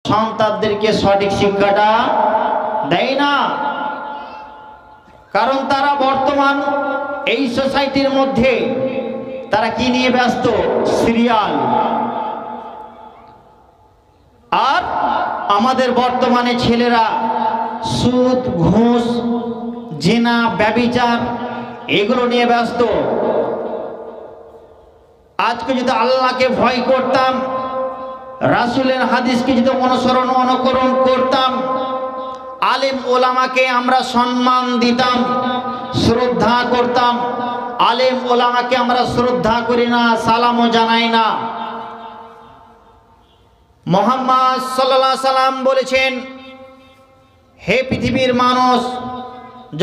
সন্তানদেরকে সঠিক শিক্ষাটা দেয় না। কারণ তারা বর্তমান এই সোসাইটির মধ্যে তারা কি নিয়ে ব্যস্ত? সিরিয়াল। আর আমাদের বর্তমানে ছেলেরা সুদ, ঘুষ, জিনা, ব্যভিচার এগুলো নিয়ে ব্যস্ত। আজকে যদি আল্লাহকে ভয় করতাম, রাসূলের হাদিসকে যদি অনুকরণ করতাম, আলেম ওলামাকে আমরা সম্মান দিতাম, শ্রদ্ধা করতাম। আলেম ওলামাকে আমরা শ্রদ্ধা করি না, সালামও জানাই না। মুহাম্মদ সাল্লাল্লাহু আলাইহি সাল্লাম বলেছেন, হে পৃথিবীর মানুষ,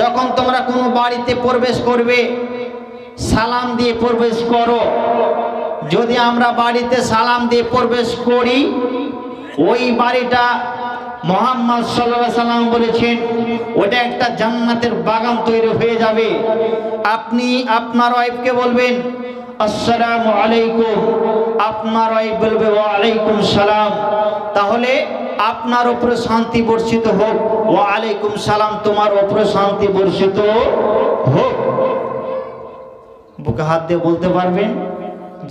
যখন তোমরা কোনো বাড়িতে প্রবেশ করবে সালাম দিয়ে প্রবেশ করো। যদি আমরা বাড়িতে সালাম দিয়ে প্রবেশ করি, ওই বাড়িটা মুহাম্মদ সাল্লাল্লাহু আলাইহি সাল্লাম বলেছেন ওটা একটা জান্নাতের বাগান তৈরি হয়ে যাবে। আপনি আপনার ওয়াইফকে বলবেন আসসালামু আলাইকুম, আপনার ওয়াইফ বলবে ওয়া আলাইকুম সালাম। তাহলে আপনার উপরে শান্তি বর্ষিত হোক, ওয়া আলাইকুম সালাম, তোমার উপরে শান্তি বর্ষিত হোক। বুকে হাত দিয়ে বলতে পারবেন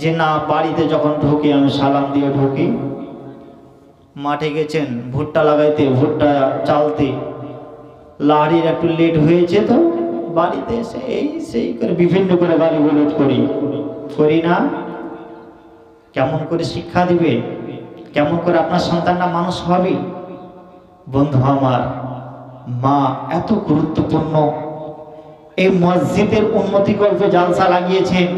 যে না, বাড়িতে যখন ঢুকি আমি সালাম দিয়ে ঢুকি। মাঠে গেছেন ভুট্টা লাগাইতে, ভুট্টা চালতে, লাড়ির একটু লেট হয়েছে তো বাড়িতে এসে সেই করে বিভিন্ন করে গালি গালাজ করি না? কেমন করে শিক্ষা দিবে? কেমন করে আপনার সন্তানরা মানুষ হবে? বন্ধু আমার, মা এত গুরুত্বপূর্ণ। এই মসজিদের উন্নতি করতে জালসা লাগিয়েছেন,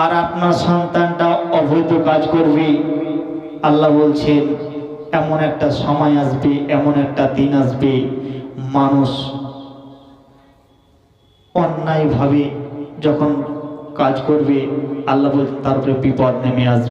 আর আপনার সন্তানটা অবৈধ কাজ করবে। আল্লাহ বলছেন এমন একটা সময় আসবে, এমন একটা দিন আসবে, মানুষ অন্যায়ভাবে যখন কাজ করবে, আল্লাহ বলছেন তার উপরে বিপদ নেমে আসবে।